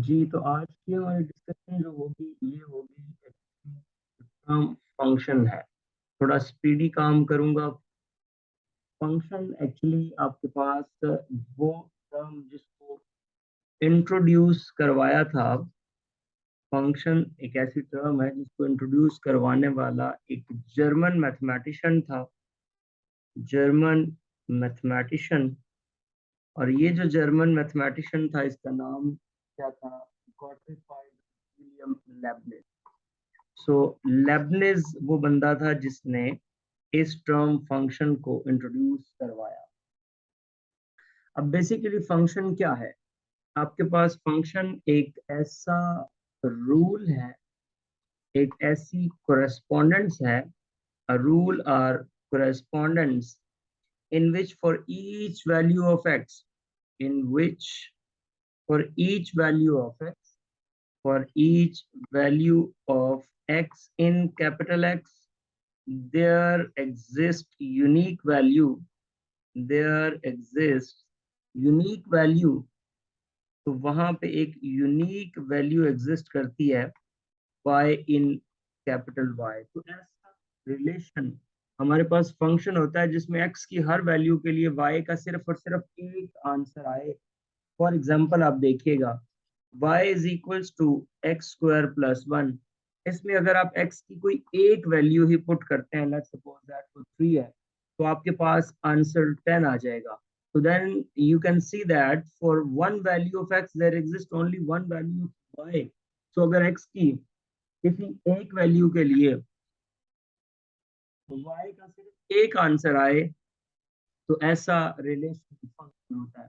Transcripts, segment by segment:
जी, तो आज की हमारी डिस्कशन जो होगी ये होगी टर्म फंक्शन है। थोड़ा स्पीडी काम करूँगा। फंक्शन एक्चुअली आपके पास वो टर्म जिसको इंट्रोड्यूस करवाया था। फंक्शन एक ऐसी टर्म है जिसको इंट्रोड्यूस करवाने वाला एक जर्मन मैथमेटिशियन था। German mathematician. और ये जो जर्मन मैथमेटिशियन था इसका नाम क्या था? Gottfried William Leibniz. So Leibniz वो बंदा था जिसने इस टर्म फंक्शन को इंट्रोड्यूस करवाया। अब बेसिकली फंक्शन क्या है? आपके पास फंक्शन एक ऐसा रूल है, एक ऐसी कोरेस्पोंडेंस है, a rule or correspondence in which for each value of x, in which for each value of x, for each value of x in capital X, there exists unique value, there exists unique value। तो वहां पे एक unique value exist करती है y in capital Y। तो ऐसा relation हमारे पास function होता है जिसमें x की हर वैल्यू के लिए y का सिर्फ और सिर्फ एक आंसर आए। फॉर एग्जाम्पल आप देखिएगा y is equals to x square plus one. इसमें अगर आप x की कोई एक वैल्यू ही पुट करते हैं, लेट्स सपोज दैट वो 3 है, तो आपके पास आंसर 10 आ जाएगा। तो then you can see that for one value of x there exist only one value of y। So अगर x की किसी एक वैल्यू के लिए y का सिर्फ एक आंसर आए तो ऐसा रिलेशन फंक्शन होता है।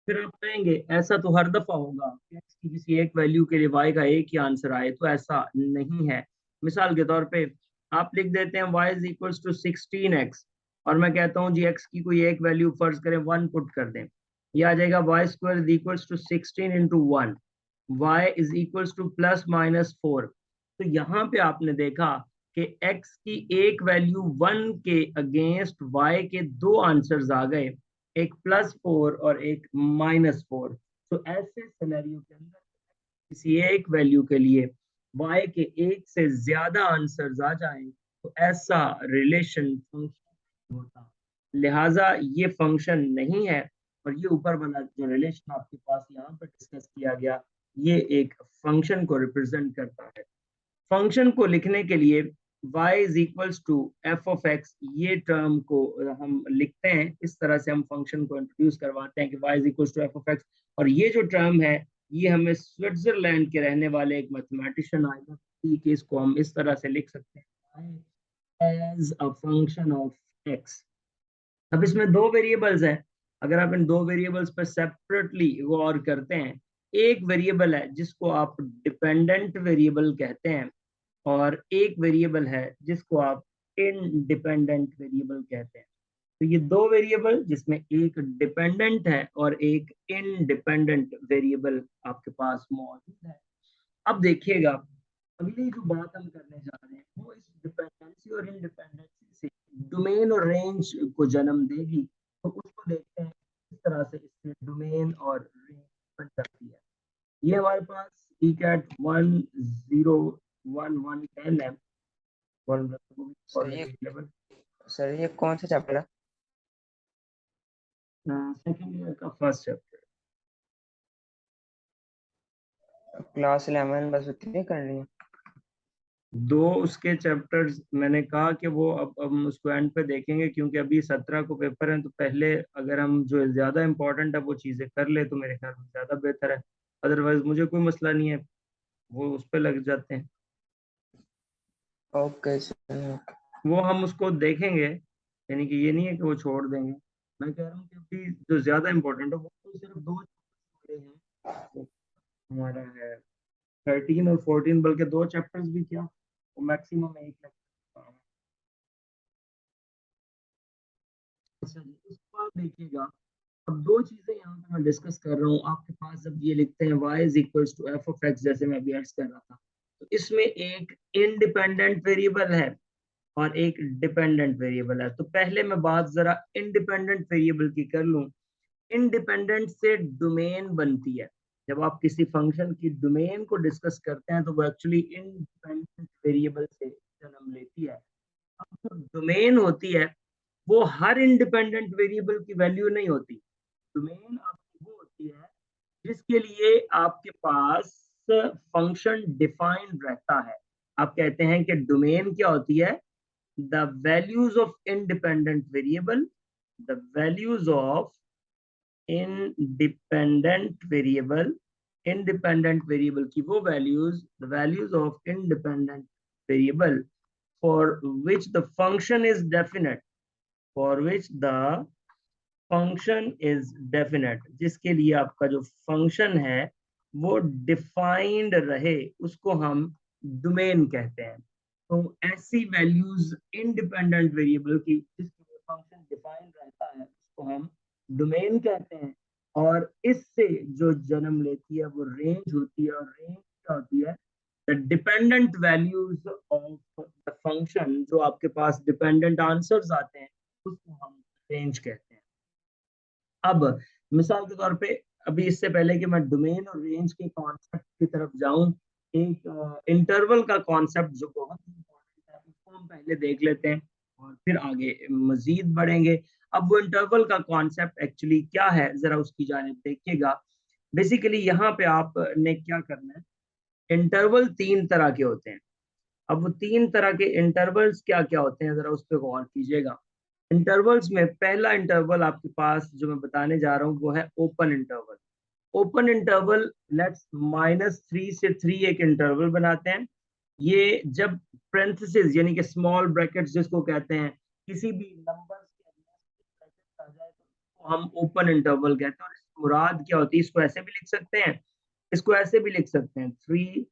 फिर आप कहेंगे ऐसा तो हर दफा होगा कि x की किसी एक वैल्यू के लिए y का एक ही आंसर आए, तो ऐसा नहीं है। मिसाल के तौर पे आप लिख देते हैं y is equals to 16x, और मैं कहता हूँ जी x की कोई एक वैल्यू फर्ज करें 1 पुट कर दें। ये आ जाएगा y square is equals to 16 into one, y is equals to plus minus 4। तो यहाँ पे आपने देखा कि x की एक वैल्यू 1 के अगेंस्ट y के दो आंसर्स आ गए, एक +4 और एक -4। तो ऐसे सिनेरियो के अंदर किसी एक वैल्यू के लिए y के एक से ज्यादा आंसर्स आ जाएं तो ऐसा रिलेशन फंक्शन होता। लिहाजा ये फंक्शन नहीं है। और ये ऊपर वाला जो रिलेशन आपके पास यहाँ पर डिस्कस किया गया ये एक फंक्शन को रिप्रेजेंट करता है। फंक्शन को लिखने के लिए y is equals to f of x, ये टर्म को हम लिखते हैं इस तरह से। हम फंक्शन को इंट्रोड्यूस करवाते हैं कि y is equals to f of x. और ये जो टर्म है ये हमें स्विट्जरलैंड के रहने वाले एक मैथमेटिशियन आएगा कि इसको हम इस तरह से लिख सकते हैं as a function of x. अब इसमें दो वेरिएबल्स हैं। अगर आप इन दो वेरिएबल्स पर सेपरेटली गौर करते हैं, एक वेरिएबल है जिसको आप डिपेंडेंट वेरिएबल कहते हैं और एक वेरिएबल है जिसको आप इंडिपेंडेंट वेरिएबल कहते हैं। तो ये दो वेरिएबल जिसमें एक डिपेंडेंट है और एक इंडिपेंडेंट वेरिएबल आपके पास मौजूद है। अब देखिएगा अगली जो बात हम करने जा रहे हैं वो इस डिपेंडेंसी और इंडिपेंडेंसी से डोमेन और रेंज को जन्म देगी। तो उसको देखते हैं किस तरह से इससे डोमेन और रेंज बन जाती है। ये हमारे पास ईकैट 101110 है। सर ये सर ये कौन सा चैप्टर है? सेकेंड ईयर का फर्स्ट चैप्टर। क्लास 11 बस उतनी करनी है? दो उसके चैप्टर्स मैंने कहा कि वो अब हम उसको एंड पे देखेंगे, क्योंकि अभी 17 को पेपर है। तो पहले अगर हम जो ज्यादा इंपॉर्टेंट है वो चीजें कर ले तो मेरे ख्याल में ज्यादा बेहतर है। अदरवाइज मुझे कोई मसला नहीं है, वो उस पर लग जाते हैं। Okay sir. वो हम उसको देखेंगे, यानी कि ये नहीं है कि वो छोड़ देंगे। मैं कह रहा हूँ कि अभी जो ज्यादा इंपॉर्टेंट है वो तो सिर्फ दो चैप्टर हैं। हमारा है 13 और 14, बल्कि दो चैप्टर्स भी क्या, वो मैक्सिमम एक लगता है। अच्छा जी, उसके बाद देखिएगा अब दो चीजें यहाँ पे मैं डिस्कस कर रहा हूँ आपके पास। जब ये लिखते हैं y is equals to f of x, जैसे मैं अभी अर्ज कर रहा था, तो इसमें एक इंडिपेंडेंट वेरिएबल है और एक डिपेंडेंट वेरिएबल है। तो पहले मैं बात जरा इंडिपेंडेंट वेरिएबल की कर लूं। इंडिपेंडेंट से डोमेन बनती है, जब आप किसी फंक्शन की डोमेन को डिस्कस करते हैं तो वो एक्चुअली इंडिपेंडेंट वेरिएबल से जन्म लेती है। अब जो डोमेन होती है वो हर इंडिपेंडेंट वेरिएबल की वैल्यू नहीं होती। डोमेन आपकी वो होती है जिसके लिए आपके पास फंक्शन डिफाइंड रहता है। आप कहते हैं कि डोमेन क्या होती है? The values of independent variable, the values of independent variable की वो values, the values of independent variable for which the function is definite, for which the function is definite, जिसके लिए आपका जो फंक्शन है वो डिफाइंड रहे, उसको हम डोमेन कहते हैं। तो ऐसी वैल्यूज इंडिपेंडेंट वेरिएबल की जिसके लिए फंक्शन डिफाइंड रहता है उसको हम डोमेन कहते हैं। और इससे जो जन्म लेती है वो रेंज होती है, और रेंज क्या होती है? The dependent values of the function, जो आपके पास डिपेंडेंट आंसर्स आते हैं उसको हम रेंज कहते हैं। अब मिसाल के तौर पे, अभी इससे पहले कि मैं डोमेन और रेंज के कॉन्सेप्ट की तरफ जाऊं, एक इंटरवल का कॉन्सेप्ट जो बहुत इंपॉर्टेंट है उसको हम पहले देख लेते हैं और फिर आगे मजीद बढ़ेंगे। अब वो इंटरवल का कॉन्सेप्ट एक्चुअली क्या है जरा उसकी जानिब देखिएगा। बेसिकली यहाँ पे आपने क्या करना है, इंटरवल तीन तरह के होते हैं। अब वो तीन तरह के इंटरवल्स क्या क्या होते हैं जरा उस पर गौर कीजिएगा। इंटरवल्स में पहला इंटरवल आपके पास जो मैं बताने जा रहा हूँ वो है open interval. Open interval, let's -3 से 3 एक इंटरवल बनाते हैं। ये जब पेरेंथेसिस यानी कि स्मॉल ब्रैकेट्स जिसको कहते हैं, किसी भी नंबर के ब्रैकेट आ जाए तो हम ओपन इंटरवल कहते हैं। और इसकी मुराद क्या होती है? इसको ऐसे भी लिख सकते हैं, इसको ऐसे भी लिख सकते हैं, 3,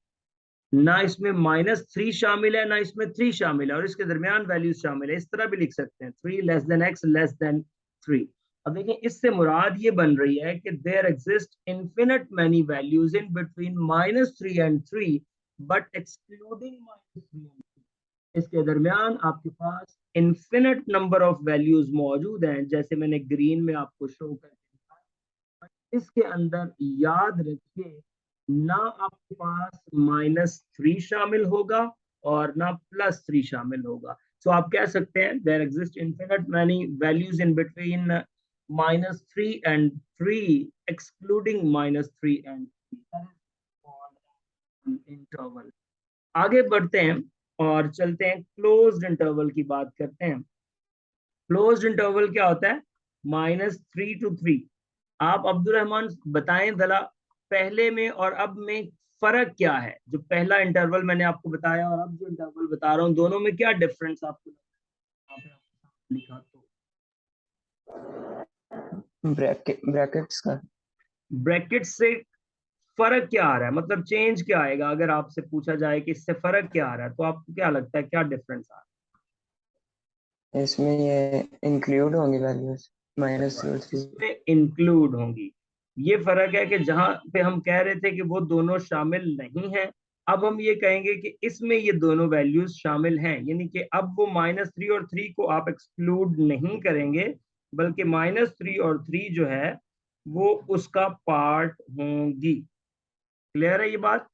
ना इसमें -3 शामिल है ना इसमें 3 शामिल है और इसके दरमियान वैल्यूज शामिल है, इस तरह भी लिख सकते हैं, 3 less than x less than 3। अब देखिए इससे मुराद ये बन रही है कि there exist infinite many values in between -3 and 3 but excluding -3 and 3। इसके दरमियान आपके पास इन्फिनिट नंबर ऑफ वैल्यूज मौजूद हैं, जैसे मैंने ग्रीन में आपको शो करके दिखाया। इसके अंदर याद रखिए ना आपके पास -3 शामिल होगा और ना +3 शामिल होगा। सो आप कह सकते हैं there exist infinite many values in between -3 and 3 excluding -3 and 3 interval. आगे बढ़ते हैं और चलते हैं क्लोज्ड इंटरवल की बात करते हैं। क्लोज्ड इंटरवल क्या होता है? -3 to 3। आप अब्दुल रहमान बताएं जरा, पहले में और अब में फर्क क्या है? जो पहला इंटरवल मैंने आपको बताया और अब जो इंटरवल बता रहा हूँ, दोनों में क्या डिफरेंस आपको लिखा तो ब्रैकेट्स का। ब्रैकेट से फर्क क्या आ रहा है, मतलब चेंज क्या आएगा? अगर आपसे पूछा जाए कि इससे फर्क क्या आ रहा है तो आपको क्या लगता है क्या डिफरेंस आ इसमें ये इंक्लूड होंगी वैल्यूज रहा है? -3। इसमें इंक्लूड होंगी। ये फर्क है कि जहां पे हम कह रहे थे कि वो दोनों शामिल नहीं है, अब हम ये कहेंगे कि इसमें ये दोनों वैल्यूज शामिल हैं, यानी कि अब वो -3 और 3 को आप एक्सक्लूड नहीं करेंगे, बल्कि -3 और 3 जो है वो उसका पार्ट होंगी। क्लियर है ये बात?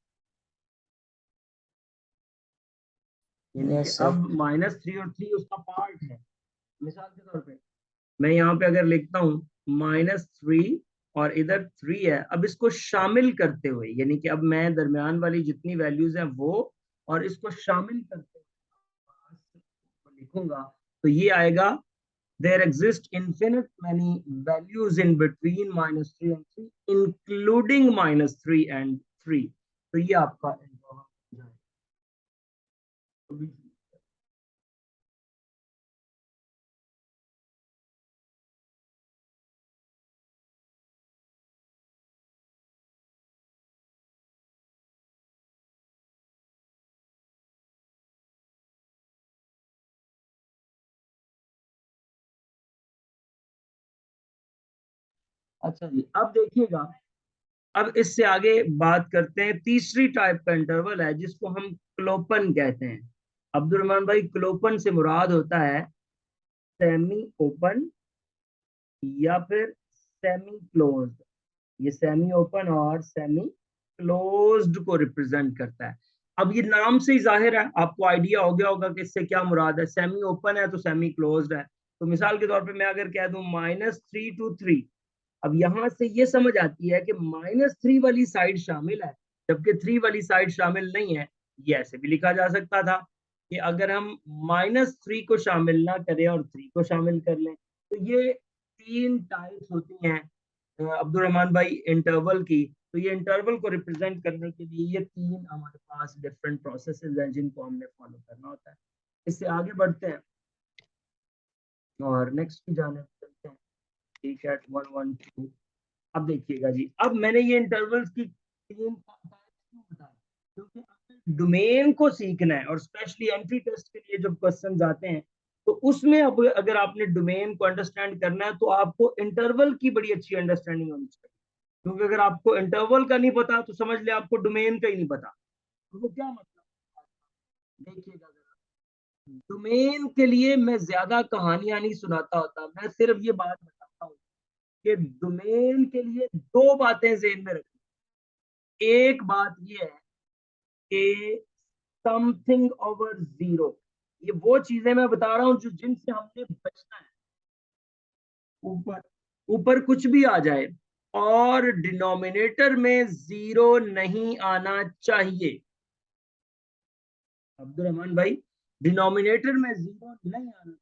यानी कि यस सर। अब -3 और 3 उसका पार्ट है। मिसाल के तौर पे मैं यहाँ पे अगर लिखता हूँ -3 और इधर 3 है, अब इसको शामिल करते हुए, यानी कि अब मैं दरमियान वाली जितनी वैल्यूज हैं वो और इसको शामिल करते हुए लिखूंगा तो ये आएगा there exist infinite many values in between -3 and 3 including -3 and 3। तो ये आपका इंटरवल हो जाएगा। अच्छा जी, अब देखिएगा, अब इससे आगे बात करते हैं, तीसरी टाइप का इंटरवल है जिसको हम क्लोपन कहते हैं। अब्दुल रहमान भाई, क्लोपन से मुराद होता है सेमी ओपन या फिर सेमी क्लोज्ड। ये सेमी ओपन और सेमी क्लोज्ड को रिप्रेजेंट करता है। अब ये नाम से ही जाहिर है, आपको आइडिया हो गया होगा कि इससे क्या मुराद है। सेमी ओपन है तो सेमी क्लोज्ड है। तो मिसाल के तौर पे मैं अगर कह दूं -3 to 3, अब यहां से ये समझ आती है कि -3 वाली साइड शामिल है जबकि 3 वाली साइड शामिल नहीं है। ये ऐसे भी लिखा जा सकता था कि अगर हम -3 को शामिल ना करें और 3 को शामिल कर लें। तो ये तीन टाइप्स होती हैं अब्दुल रहमान भाई इंटरवल की। तो ये इंटरवल को रिप्रेजेंट करने के लिए ये तीन हमारे पास डिफरेंट प्रोसेसेस हैं जिनको हमने फॉलो करना होता है। इससे आगे बढ़ते हैं और नेक्स्ट की जाने चलते हैं। ठीक है, 112। अब देखिएगा जी, अब मैंने ये इंटरवल्स की तीन क्यों बताया, क्योंकि डोमेन को सीखना है और स्पेशली एंट्री टेस्ट के लिए जब क्वेश्चंस आते हैं तो उसमें अब अगर आपने डोमेन को अंडरस्टैंड करना है तो आपको इंटरवल की बड़ी अच्छी अंडरस्टैंडिंग होनी चाहिए। क्योंकि अगर आपको इंटरवल का नहीं पता तो समझ ले आपको डोमेन का ही नहीं पता। तो वो क्या मतलब, देखिएगा जरा, डोमेन के लिए मैं ज्यादा कहानियां नहीं सुनाता होता, मैं सिर्फ ये बात बताता हूँ कि डोमेन के लिए दो बातें ज़हन में रखनी। एक बात ये है कि समथिंग ओवर जीरो, ये वो चीजें मैं बता रहा हूं जो जिनसे हमने बचना है। ऊपर ऊपर कुछ भी आ जाए और डिनोमिनेटर में जीरो नहीं आना चाहिए। अब्दुल रहमान भाई, डिनोमिनेटर में जीरो नहीं आना,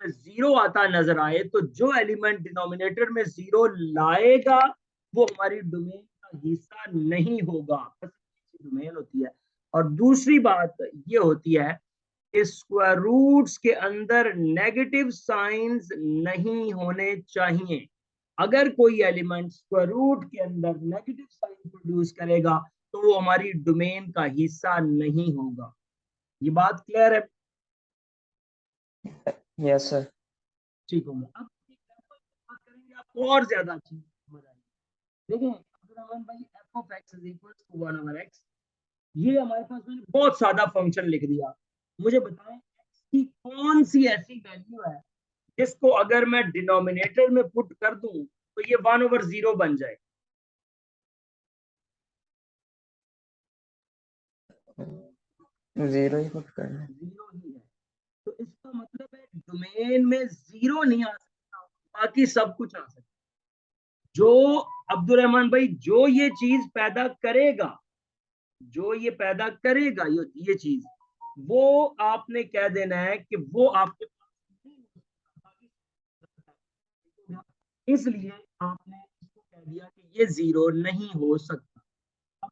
में जीरो आता नजर आए तो जो एलिमेंट डिनोमिनेटर में जीरो लाएगा वो हमारी डोमेन का हिस्सा नहीं होगा। डोमेन होती है। और दूसरी बात ये होती है कि स्क्वायर रूट्स के अंदर नेगेटिव साइंस नहीं होने चाहिए। अगर कोई एलिमेंट स्क्वायर रूट के अंदर नेगेटिव साइन प्रोड्यूस करेगा तो वो हमारी डोमेन का हिस्सा नहीं होगा। ये बात क्लियर है? Yes sir. ठीक होगा। अब एग्जांपल बात करेंगे, आपको और ज्यादा अच्छी समझ आएगी। देखें अगर हम भाई f of x is equal to 1/x, ये हमारे पास मैंने बहुत सादा फंक्शन लिख दिया। मुझे बताएं एक्स की कौन सी ऐसी वैल्यू है जिसको अगर मैं डिनोमिनेटर में पुट कर दूं तो ये 1/0 बन जाए। जीरो ही पुट करना है। जीरो ही है। तो इसका मतलब है डोमेन में जीरो नहीं आ सकता, बाकी सब कुछ आ सकता। जो अब्दुल रहमान भाई जो ये चीज पैदा करेगा, जो ये पैदा करेगा ये चीज, वो आपने कह देना है कि वो आपके पास नहीं हो सकता। इसलिए आपने इसको कह दिया कि ये जीरो नहीं हो सकता। अब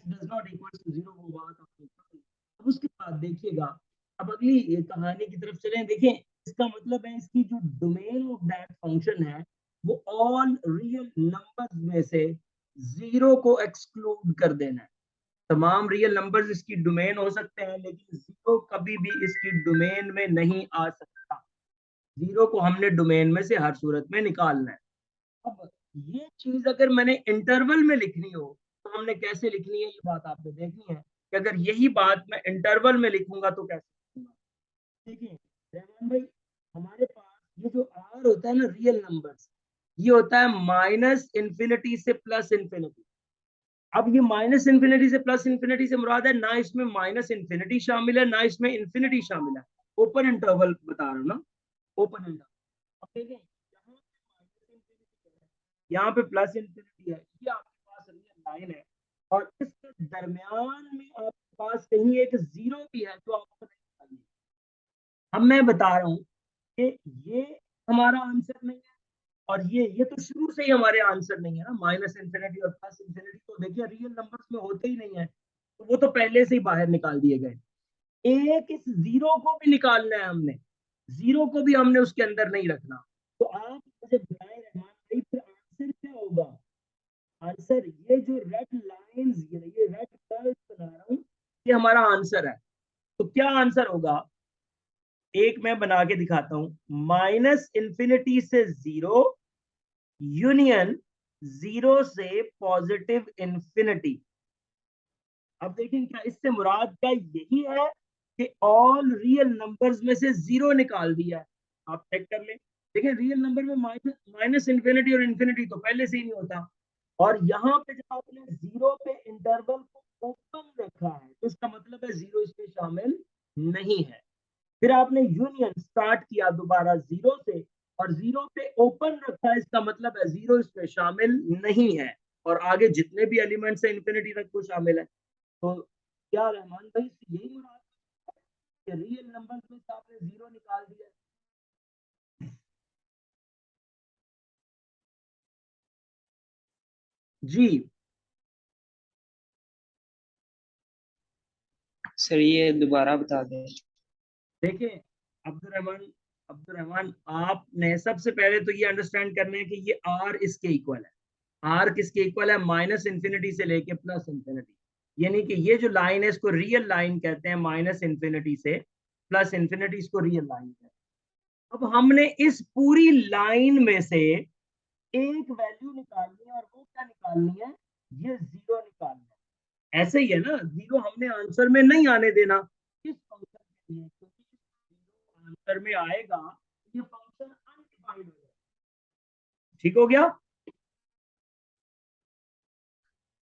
does not equal to zero वो बात आपने कर दी। अब उसके बाद देखिएगा, अब अगली ये कहानी की तरफ चलें। देखें इसका मतलब है इसकी जो डोमेन ऑफ दैट फंक्शन है वो ऑल रियल नंबर्स में से जीरो को एक्सक्लूड कर देना है। तमाम रियल नंबर्स इसकी डोमेन हो सकते हैं लेकिन जीरो कभी भी इसकी डोमेन में नहीं आ सकता। जीरो को हमने डोमेन में से हर सूरत में निकालना है। अब ये चीज अगर मैंने इंटरवल में लिखनी हो तो हमने कैसे लिखनी है, ये बात आपने देखनी है कि अगर यही बात मैं इंटरवल में लिखूंगा तो कैसे लिखूंगा। देखिए रहमान भाई, हमारे पास ये जो आर होता है ना रियल नंबर्स, ये होता है -इंफिनिटी से +इंफिनिटी। अब ये -इंफिनिटी से +इंफिनिटी से मुराद है ना इसमें -इंफिनिटी शामिल है ना इसमें इंफिनिटी शामिल है। ओपन इंटरवल बता रहा हूँ ना, ओपन इंटरवल। अब देखें यहाँ पे +इंफिनिटी है, ये आपके पास रियल लाइन है और इसके दरमियान में आपके पास कहीं एक जीरो भी है जो आपको नहीं चाहिए। अब मैं बता रहा हूँ कि ये हमारा आंसर नहीं है और ये तो शुरू से ही हमारे आंसर नहीं है ना। -इंफिनिटी और +इंफिनिटी तो देखिए रियल नंबर्स में होते ही नहीं है, तो वो तो पहले से ही बाहर निकाल दिए गए। एक इस जीरो को भी निकालना है हमने, जीरो को भी हमने उसके अंदर नहीं रखना। तो आप मुझे बताएं रहमान भाई फिर आंसर क्या होगा। आंसर ये जो रेड लाइंस, ये रेड कर्व बना रहा हूँ, ये हमारा आंसर है। तो क्या आंसर होगा, एक मैं बना के दिखाता हूं। -इंफिनिटी से जीरो यूनियन जीरो से पॉजिटिव इंफिनिटी। अब देखें क्या इससे मुराद क्या यही है कि ऑल रियल नंबर्स में से जीरो निकाल दिया है। आप चेक कर लें, देखिए रियल नंबर में माइनस इन्फिनिटी और इन्फिनिटी तो पहले से ही नहीं होता, और यहाँ पे जब आपने जीरो पे इंटरवल को ओपन रखा है तो इसका मतलब है जीरो इसमें शामिल नहीं है। फिर आपने यूनियन स्टार्ट किया दोबारा जीरो से, और जीरो पे ओपन रखा है, इसका मतलब है जीरो इसमें शामिल नहीं है, और आगे जितने भी एलिमेंट्स है इन्फिनिटी तक वो शामिल है। तो क्या रहमान भाई यही मुराद है कि रियल नंबर में से आपने जीरो निकाल दिया? जी सर ये दोबारा बता दें। देखिए अब्दुल रहमान, अब्दुल रहमान आपने सबसे पहले तो ये अंडरस्टैंड करना है कि ये आर इसके इक्वल है। आर किसके इक्वल है? माइनस इंफिनिटी से लेके प्लस इंफिनिटी, यानी कि ये जो लाइन है इसको रियल लाइन कहते हैं, माइनस इंफिनिटी से प्लस इंफिनिटी इसको रियल लाइन कहते हैं। अब हमने इस पूरी लाइन में से एक वैल्यू निकालनी है, और वो क्या निकालनी है? ये जीरो निकालना है। ऐसे ही है ना, जीरो हमने आंसर में नहीं आने देना किस फंक्शन के लिए, क्योंकि जीरो आंसर में आएगा ये फंक्शन अनडिफाइंड हो जाएगा। ठीक हो गया?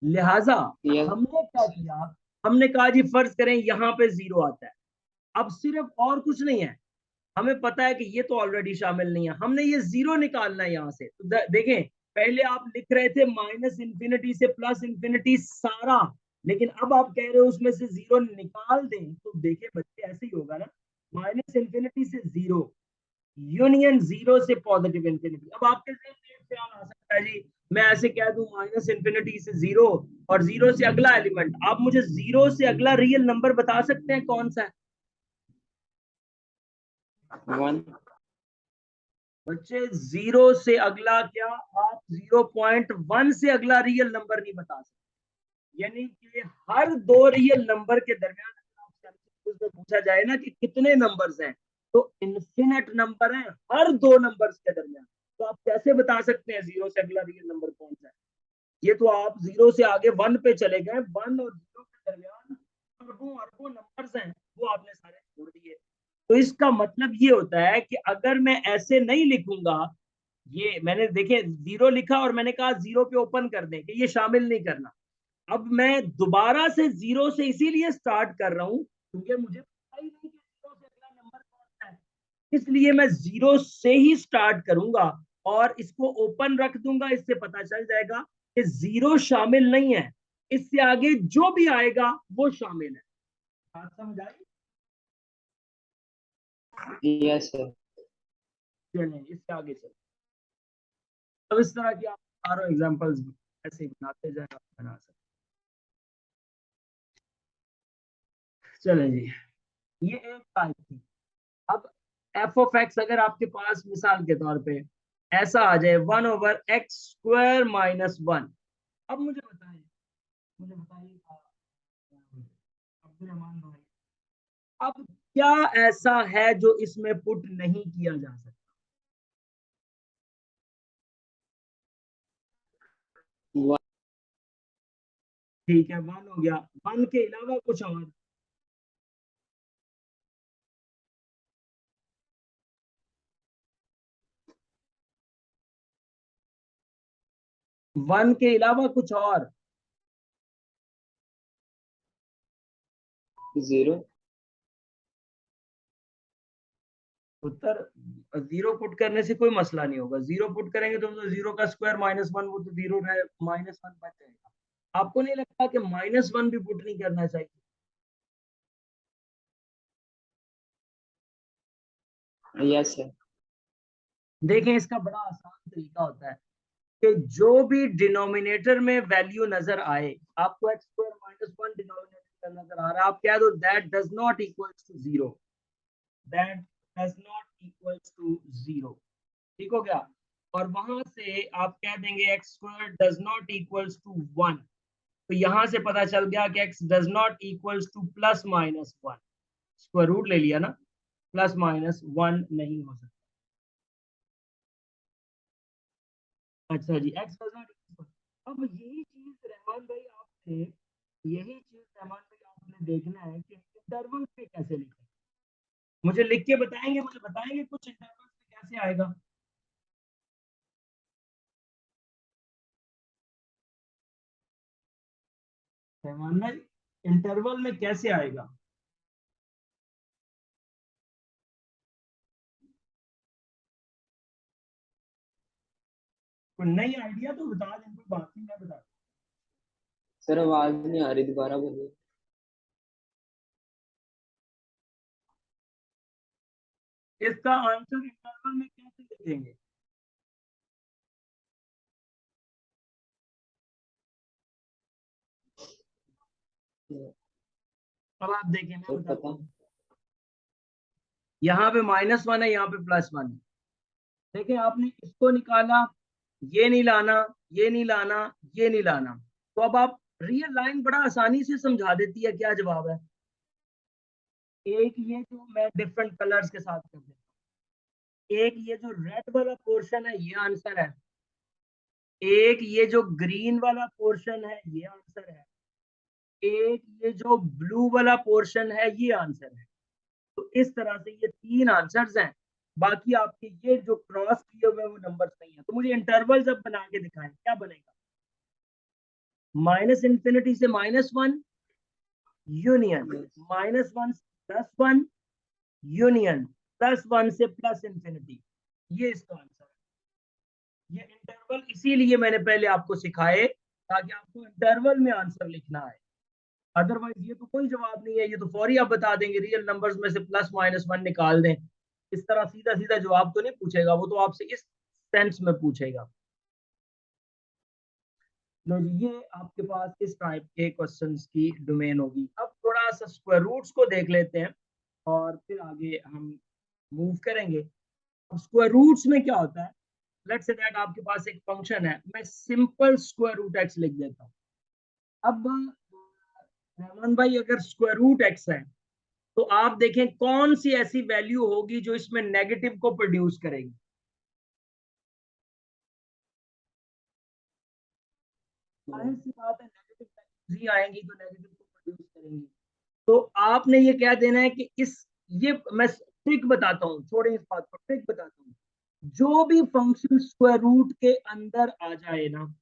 लिहाजा यस हमने क्या किया, हमने कहा जी फर्ज करें यहाँ पे जीरो आता है, अब सिर्फ और कुछ नहीं है, हमें पता है कि ये तो ऑलरेडी शामिल नहीं है, हमने ये जीरो निकालना है यहाँ से। तो देखें पहले आप लिख रहे थे माइनस इंफिनिटी से प्लस इंफिनिटी सारा, लेकिन अब आप कह रहे हो उसमें से जीरो निकाल दें, तो देखिए बच्चे ऐसे ही होगा ना, माइनस इंफिनिटी से जीरो यूनियन जीरो से पॉजिटिव इंफिनिटी। अब आपके ख्याल आ सकता है जी मैं ऐसे कह दूं माइनस इंफिनिटी से जीरो, और जीरो से अगला एलिमेंट, आप मुझे जीरो से अगला रियल नंबर बता सकते हैं कौन सा है? वन। बच्चे जीरो से अगला क्या, आप 0.1 से अगला रियल नंबर नहीं बता सकते, यानी कि हर दो रियल नंबर के दरमियान आपसे पूछा जाए ना कि कितने नंबर्स हैं, तो इन्फिनिट नंबर है हर दो नंबर्स के दरमियान। तो आप कैसे बता सकते हैं जीरो से अगला रियल नंबर कौन सा है? ये तो आप जीरो से आगे वन पे चले गए, वन और जीरो के दरमियान अरबों अरबों नंबर्स हैं, वो आपने सारे छोड़ दिए। तो इसका मतलब ये होता है कि अगर मैं ऐसे नहीं लिखूंगा, ये मैंने देखे जीरो लिखा और मैंने कहा जीरो पे ओपन कर दें कि ये शामिल नहीं करना, अब मैं दोबारा से जीरो से इसीलिए स्टार्ट कर रहा हूं क्योंकि मुझे पता ही नहीं कि जीरो से अगला नंबर कौन सा है, इसलिए मैं जीरो से ही स्टार्ट करूंगा और इसको ओपन रख दूंगा, इससे पता चल जाएगा कि जीरो शामिल नहीं है, इससे आगे जो भी आएगा वो शामिल है। बात समझ आई? Yes sir. चलें इससे आगे चले। अब इस तरह की आप चारों एग्जांपल्स ऐसे ही बनाते जाए, आप बना सकते। चलें जी, ये एक टाइप थी। अब एफ ऑफ एक्स अगर आपके पास मिसाल के तौर पे ऐसा आ जाए 1/x² - 1, अब मुझे बताइए, मुझे बताइए अब्दुल रहमान भाई, अब क्या ऐसा है जो इसमें पुट नहीं किया जा सकता? वन। ठीक है, वन हो गया, वन के अलावा कुछ और? वन के अलावा कुछ और? जीरो। उत्तर जीरो पुट करने से कोई मसला नहीं होगा, जीरो पुट करेंगे तो जीरो का स्क्वायर -1, वो तो जीरो रहे, -1 बच जाएगा। आपको नहीं लगता कि -1 भी पुट नहीं करना चाहिए? Yes sir. देखें इसका बड़ा आसान तरीका होता है कि जो भी डिनोमिनेटर में वैल्यू नजर आए, आपको x² - 1 डिनोमिनेटर नजर आ रहा है, आप कह दो that does not equals to zero, that does not equals to zero. ठीक हो गया? और वहां से आप कह देंगे x² does not equals to 1, तो यहां से पता चल गया कि x does not equals to +-1, square root ले लिया ना, +-1 नहीं हो सकता। अच्छा जी, x डज नॉट इक्वल, अब यही चीज रहमान भाई आपने देखना है कि इंटरवल पे कैसे लिखें। मुझे लिख के बताएंगे, मुझे बताएंगे कुछ इंटरवल पे कैसे आएगा? रहमान भाई इंटरवल में कैसे आएगा? कोई नई आइडिया तो बता दें, कोई बात नहीं, मैं बता। सर आवाज नहीं आ रही, दोबारा बोलिए। इसका आंसर इंटरवल में कैसे लिखेंगे? अब आप देखें, मैं सर बताता पता। हूँ। यहाँ पे -1 है, यहाँ पे +1 है। देखें, आपने इसको निकाला, ये नहीं लाना, ये नहीं लाना, ये नहीं लाना। तो अब आप रियल लाइन बड़ा आसानी से समझा देती है क्या जवाब है। एक ये जो मैं डिफरेंट कलर्स के साथ कर देता हूँ, एक ये जो रेड वाला पोर्शन है ये आंसर है, एक ये जो ग्रीन वाला पोर्शन है ये आंसर है, एक ये जो ब्लू वाला पोर्शन है ये आंसर है। तो इस तरह से ये 3 आंसर्स हैं। बाकी आपके ये जो क्रॉस किए हुए वो नंबर नहीं है। तो मुझे इंटरवल जब बना के दिखाएं क्या बनेगा? -∞ से -1 यूनियन, -1 से +1 यूनियन, +1 से +∞। ये इसका आंसर है। ये इंटरवल इसीलिए मैंने पहले आपको सिखाए ताकि आपको इंटरवल में आंसर लिखना है। अदरवाइज ये तो कोई जवाब नहीं है, ये तो फौरी आप बता देंगे रियल नंबर्स में से +-1 निकाल दें। इस तरह सीधा सीधा जवाब तो नहीं पूछेगा, वो तो आपसे इस सेंस में पूछेगा। लो जी, ये आपके पास इस टाइप के क्वेश्चंस की डोमेन होगी। अब थोड़ा सा स्क्वायर रूट्स को देख लेते हैं और फिर आगे हम मूव करेंगे। अब स्क्वायर रूट्स में क्या होता है? लेट्स से दैट आपके पास एक फंक्शन है, मैं सिंपल स्क्वायर रूट एक्स लिख देता हूँ। अब रहमान भाई अगर स्क्वायर रूट एक्स है तो आप देखें कौन सी ऐसी वैल्यू होगी जो इसमें नेगेटिव को प्रोड्यूस करेगी। जाहिर सी बात है, नेगेटिव वैल्यूज ही आएंगी तो नेगेटिव को प्रोड्यूस करेंगी। तो आपने ये कह देना है कि इस, ये मैं ट्रिक बताता हूँ, छोड़े इस बात को, ट्रिक बताता हूँ। जो भी फंक्शन स्क्वायर रूट के अंदर आ जाए ना,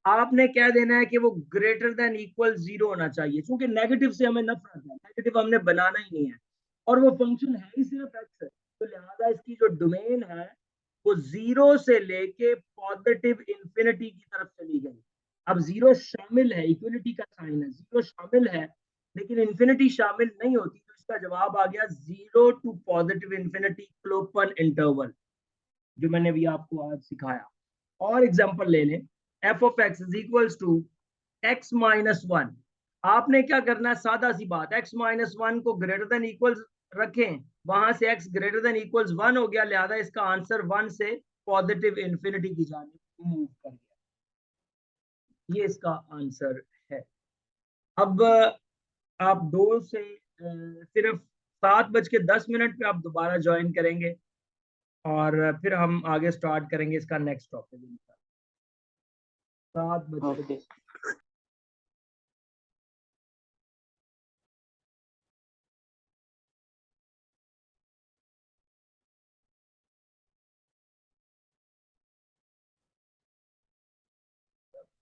आपने कह देना है कि वो ग्रेटर देन इक्वल 0 होना चाहिए, क्योंकि नेगेटिव से हमें नफरत है, नेगेटिव हमने बनाना ही नहीं है। और वो फंक्शन है ही सिर्फ एक्स है, तो लिहाजा इसकी जो डोमेन है वो 0 से लेके पॉजिटिव इंफिनिटी की तरफ चली गई। अब 0 शामिल है, इक्वलिटी का साइन है, 0 शामिल है लेकिन इंफिनिटी शामिल नहीं होती, तो इसका जवाब आ गया 0 टू पॉजिटिव इंफिनिटी क्लोपन इंटरवल, जो मैंने भी आपको आज सिखाया। और एग्जांपल ले लें, f of x is equals to x-1। आपने क्या करना है, सादा सी बात, x-1 को ग्रेटर देन इक्वल्स रखें, वहां से x ग्रेटर देन इक्वल्स 1 हो गया, लिहाजा इसका आंसर 1 से पॉजिटिव इंफिनिटी की जानिब मूव कर गया। ये इसका आंसर है। अब आप 2 से सिर्फ 7:10 पे आप दोबारा ज्वाइन करेंगे और फिर हम आगे स्टार्ट करेंगे इसका नेक्स्ट टॉपिक। 7 बज के ओके।